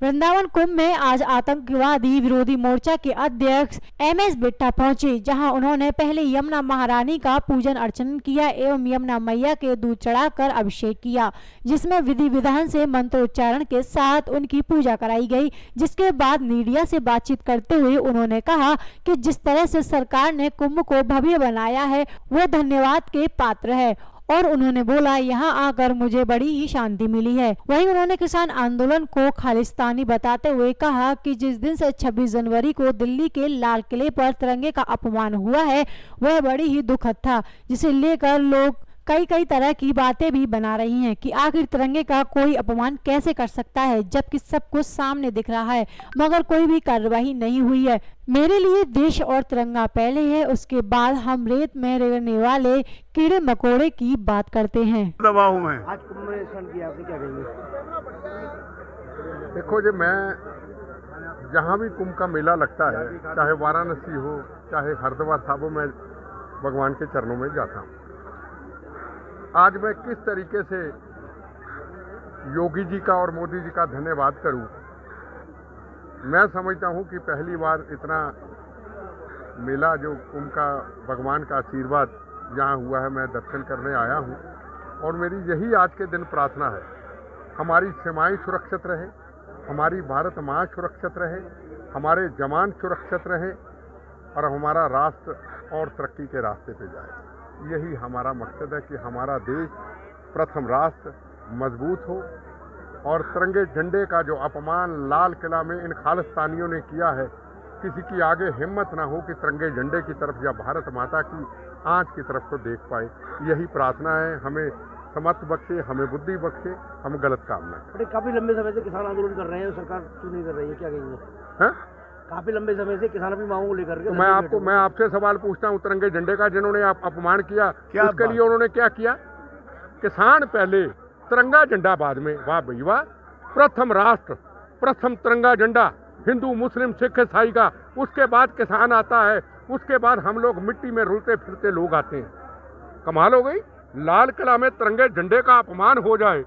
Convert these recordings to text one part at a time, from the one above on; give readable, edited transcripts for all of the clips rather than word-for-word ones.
वृंदावन कुंभ में आज आतंकवादी विरोधी मोर्चा के अध्यक्ष MS बिट्टा पहुंचे, जहां उन्होंने पहले यमुना महारानी का पूजन अर्चन किया एवं यमुना मैया के दूध चढ़ाकर अभिषेक किया, जिसमें विधि विधान से मंत्रोच्चारण के साथ उनकी पूजा कराई गई। जिसके बाद मीडिया से बातचीत करते हुए उन्होंने कहा कि जिस तरह से सरकार ने कुंभ को भव्य बनाया है वो धन्यवाद के पात्र है और उन्होंने बोला यहाँ आकर मुझे बड़ी ही शांति मिली है। वहीं उन्होंने किसान आंदोलन को खालिस्तानी बताते हुए कहा कि जिस दिन से 26 जनवरी को दिल्ली के लाल किले पर तिरंगे का अपमान हुआ है वह बड़ी ही दुखद था, जिसे लेकर लोग कई तरह की बातें भी बना रही हैं कि आखिर तिरंगे का कोई अपमान कैसे कर सकता है जबकि सब कुछ सामने दिख रहा है, मगर कोई भी कार्रवाई नहीं हुई है। मेरे लिए देश और तिरंगा पहले है, उसके बाद हम रेत में रहने वाले कीड़े मकोड़े की बात करते हैं। दबाव में आज कुंभ में स्नान किया, आपने क्या कहेंगे? देखो जी, मैं जहाँ भी कुंभ का मेला लगता है, चाहे वाराणसी हो चाहे हरिद्वार साहब हो, मैं भगवान के चरणों में जाता हूँ। आज मैं किस तरीके से योगी जी का और मोदी जी का धन्यवाद करूं। मैं समझता हूं कि पहली बार इतना मेला जो कुंभ का भगवान का आशीर्वाद यहाँ हुआ है, मैं दर्शन करने आया हूं और मेरी यही आज के दिन प्रार्थना है, हमारी सीमाएं सुरक्षित रहे, हमारी भारत माँ सुरक्षित रहे, हमारे जवान सुरक्षित रहे और हमारा राष्ट्र और तरक्की के रास्ते पे जाए। यही हमारा मकसद है कि हमारा देश प्रथम राष्ट्र मजबूत हो और तिरंगे झंडे का जो अपमान लाल किला में इन खालिस्तानियों ने किया है, किसी की आगे हिम्मत ना हो कि तिरंगे झंडे की तरफ या भारत माता की आंच की तरफ को देख पाए। यही प्रार्थना है, हमें समर्थ बख्शे, हमें बुद्धि बख्शे, हम गलत काम ना करें। काफी लंबे समय से किसान आंदोलन कर रहे हैं, सरकार क्यों नहीं कर रही है, क्या कहेंगे? है काफी लंबे समय से किसान अपनी मांगों को लेकर के तो मैं आपसे सवाल पूछता हूँ, तिरंगे झंडे का जिन्होंने अपमान किया उसके लिए उन्होंने क्या किया? किसान पहले, तिरंगा झंडा बाद में। वाह भई वाह, प्रथम राष्ट्र, प्रथम तिरंगा झंडा, हिंदू मुस्लिम सिख ईसाई का, उसके बाद किसान आता है, उसके बाद हम लोग मिट्टी में रुलते फिरते लोग आते हैं। कमाल हो गई, लाल किला में तिरंगे झंडे का अपमान हो जाए।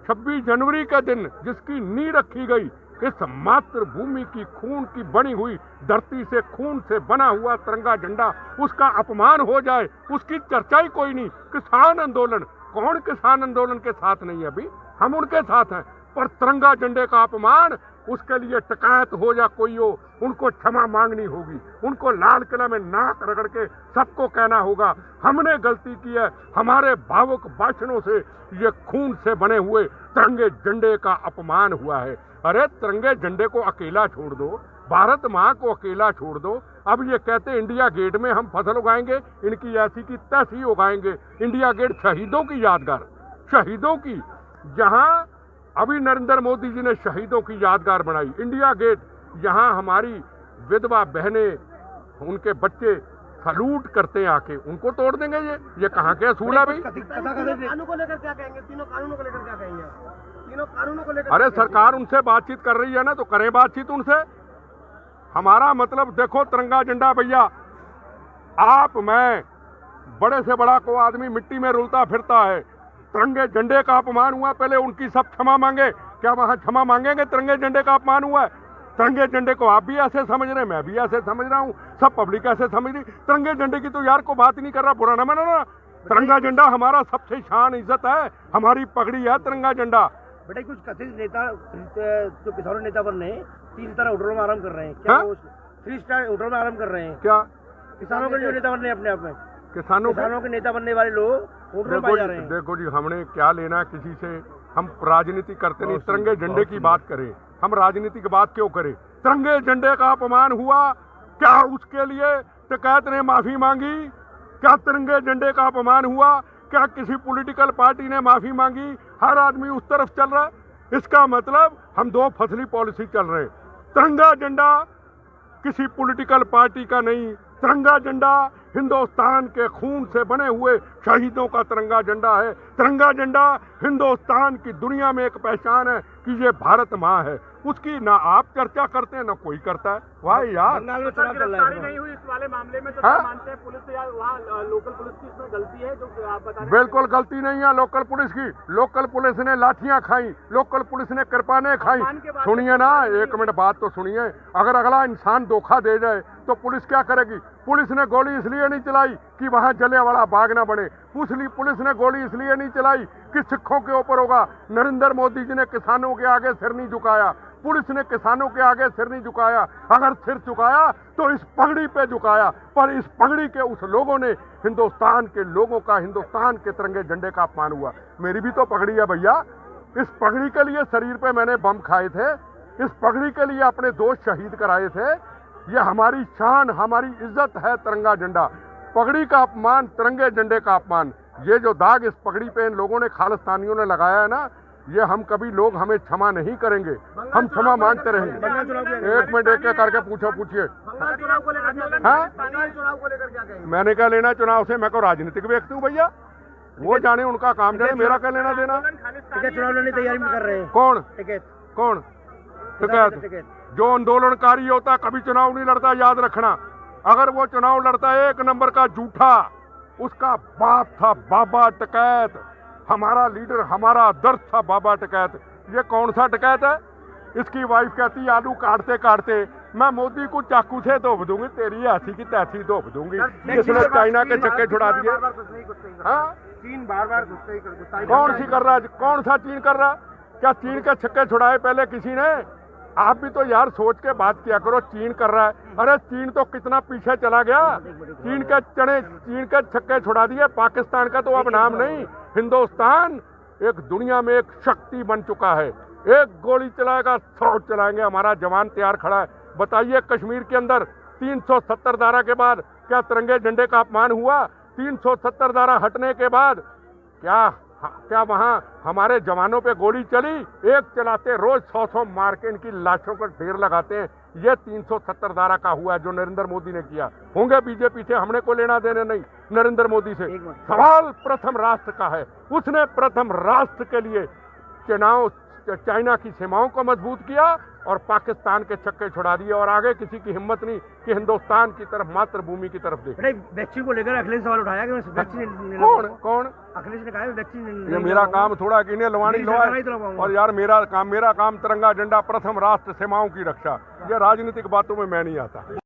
26 जनवरी के दिन जिसकी नींव रखी गई, इस मातृभूमि की खून की बनी हुई धरती से खून से बना हुआ तिरंगा झंडा, उसका अपमान हो जाए, उसकी चर्चा ही कोई नहीं। किसान आंदोलन, कौन किसान आंदोलन के साथ नहीं है? अभी हम उनके साथ हैं, पर तिरंगा झंडे का अपमान, उसके लिए शिकायत हो या कोई हो, उनको क्षमा मांगनी होगी, उनको लाल किला में नाक रगड़ के सबको कहना होगा हमने गलती की है, हमारे भावुक भाषणों से ये खून से बने हुए तिरंगे झंडे का अपमान हुआ है। अरे तिरंगे झंडे को अकेला छोड़ दो, भारत माँ को अकेला छोड़ दो। अब ये कहते इंडिया गेट में हम फसल उगाएंगे, इनकी ऐसी की तैसी उगाएंगे। इंडिया गेट शहीदों की यादगार, शहीदों की, जहाँ अभी नरेंद्र मोदी जी ने शहीदों की यादगार बनाई। इंडिया गेट, यहाँ हमारी विधवा बहनें, उनके बच्चे सलूट करते हैं आके, उनको तोड़ देंगे। ये कहाँ के असूल है भाई? कानूनों को लेकर क्या कहेंगे? तीनों कानूनों को लेकर क्या कहेंगे? तीनों कानूनों को लेकर? अरे सरकार उनसे बातचीत कर रही है ना, तो करें बातचीत उनसे। हमारा मतलब देखो, तिरंगा झंडा भैया, आप मैं बड़े से बड़ा को आदमी मिट्टी में रुलता फिरता है, तिरंगे झंडे का अपमान हुआ, पहले उनकी सब क्षमा मांगे। क्या वहां क्षमा मांगेंगे? तिरंगे झंडे का अपमान हुआ है, तिरंगे झंडे को आप भी ऐसे समझ रहे हैं, मैं भी ऐसे समझ रहा हूँ, सब पब्लिक ऐसे समझ रही। तिरंगे झंडे की तो यार को बात ही नहीं कर रहा, बुरा ना माना। तिरंगा झंडा हमारा सबसे शान इज्जत है, हमारी पगड़ी है तिरंगा झंडा। बेटा, कुछ कथित नेता जो किसानों नेता बन रहे हैं, 3 सितारा होटलों में आराम कर रहे हैं, क्या 3 स्टार होटल में आराम कर रहे हैं? क्या किसानों के जो नेता बन रहे हैं अपने आप में, किसानों के नेता बनने वाले लोग होटलों में जा रहे हैं? देखो जी, हमने क्या लेना किसी से, हम राजनीति करते नहीं। तिरंगे झंडे की बात करें, हम राजनीति की बात क्यों करें? तिरंगे झंडे का अपमान हुआ, क्या उसके लिए शिकायत ने माफी मांगी? क्या तिरंगे झंडे का अपमान हुआ? क्या किसी पॉलिटिकल पार्टी ने माफी मांगी? हर आदमी उस तरफ चल रहा है। इसका मतलब हम 2 फसली पॉलिसी चल रहे हैं। तिरंगा झंडा किसी पॉलिटिकल पार्टी का नहीं, तिरंगा झंडा हिंदुस्तान के खून से बने हुए शहीदों का तिरंगा झंडा है। तिरंगा झंडा हिंदुस्तान की दुनिया में एक पहचान है कि ये भारत माँ है। उसकी ना आप चर्चा करते हैं ना कोई करता है। वाह यार, बंगाल में चुनाव चल रहा है। नहीं हुई इस वाले मामले में, तो हाँ? क्या मानते हैं पुलिस या वहाँ लोकल पुलिस की इसमें गलती है जो आप बता रहे हैं? बिल्कुल गलती नहीं है लोकल पुलिस की। लोकल पुलिस ने लाठियां खाई, लोकल पुलिस ने कृपाने खाई। सुनिए ना, एक मिनट बात तो सुनिए। अगर अगला इंसान धोखा दे जाए तो पुलिस क्या करेगी? पुलिस ने गोली इसलिए नहीं चलाई कि वहां जलियांवाला बाग ना बने। पुलिस ने गोली इसलिए नहीं चलाई कि सिखों के ऊपर होगा। नरेंद्र मोदी जी ने किसानों के आगे सिर नहीं झुकाया, पुलिस ने किसानों के आगे सिर नहीं झुकाया। अगर सिर झुकाया तो इस पगड़ी पे झुकाया, पर इस पगड़ी के उस लोगों ने हिंदुस्तान के लोगों का, हिंदुस्तान के तिरंगे झंडे का अपमान हुआ। मेरी भी तो पगड़ी है भैया। इस पगड़ी के लिए शरीर पे मैंने बम खाए थे, इस पगड़ी के लिए अपने दोस्त शहीद कराए थे। ये हमारी शान, हमारी इज्जत है तिरंगा झंडा। पगड़ी का अपमान, तिरंगे झंडे का अपमान, ये जो दाग इस पगड़ी पे इन लोगों ने, खालिस्तानियों ने लगाया है ना, ये हम कभी लोग हमें क्षमा नहीं करेंगे। हम क्षमा मांगते रहेंगे। एक मिनट एक करके पूछिए। बंगाल चुनाव को लेकर हाँ? बंगाल चुनाव को लेकर क्या कहेंगे? मैंने क्या लेना चुनाव से? मैं को राजनीतिक व्यक्ति हूँ भैया, वो जाने, उनका काम जाने, मेरा क्या लेना देना। टिकट चुनाव लड़ने की तैयारी भी कर रहे हैं। कौन टिकट कौन टिकट? जो आंदोलनकारी होता कभी चुनाव नहीं लड़ता, याद रखना। अगर वो चुनाव लड़ता है एक नंबर का झूठा, उसका बाप था बाबा टिकैत। हमारा लीडर, हमारा दर्द था बाबा टिकैत। ये कौन सा टिकैत है? इसकी वाइफ कहती आलू काटते काटते मैं मोदी को चाकू से धोप दूंगी, तेरी ऐसी की तैसी धोप दूंगी। इसने चाइना के चक्के छुड़ा दिए। हाँ, चीन बार-बार गुस्सा कौन सी कर रहा है? कौन सा चीन कर रहा है? क्या चीन के छक्के छुड़ाए पहले किसी ने? आप भी तो यार सोच के बात किया करो। चीन कर रहा है, अरे चीन तो कितना पीछे चला गया। चीन के छक्के छुड़ा दिए। पाकिस्तान का तो अब नाम नहीं। हिंदुस्तान एक दुनिया में एक शक्ति बन चुका है। एक गोली चलाएगा 100 चलाएंगे। हमारा जवान तैयार खड़ा है। बताइए, कश्मीर के अंदर 370 धारा के बाद क्या तिरंगे झंडे का अपमान हुआ? 370 धारा हटने के बाद क्या वहां हमारे जवानों पे गोली चली? एक चलाते रोज 100 मार के इनकी लाशों पर ढेर लगाते हैं। ये 370 धारा का हुआ है जो नरेंद्र मोदी ने किया। होंगे बीजेपी से, हमने को लेना देने नहीं नरेंद्र मोदी से। सवाल प्रथम राष्ट्र का है। उसने प्रथम राष्ट्र के लिए चाइना की सीमाओं को मजबूत किया और पाकिस्तान के छक्के छुड़ा दिए, और आगे किसी की हिम्मत नहीं कि हिंदुस्तान की तरफ, मातृभूमि की तरफ देखे। वैक्सीन को लेकर अखिलेश सवाल उठाया कि वैक्सीन कौन? अखिलेश ने कहा वैक्सीन। ये मेरा काम थोड़ा कि इन्हें लवानी लवाए, और यार मेरा काम तिरंगा झंडा, प्रथम राष्ट्र, सीमाओं की रक्षा। ये राजनीतिक बातों में मैं नहीं आता।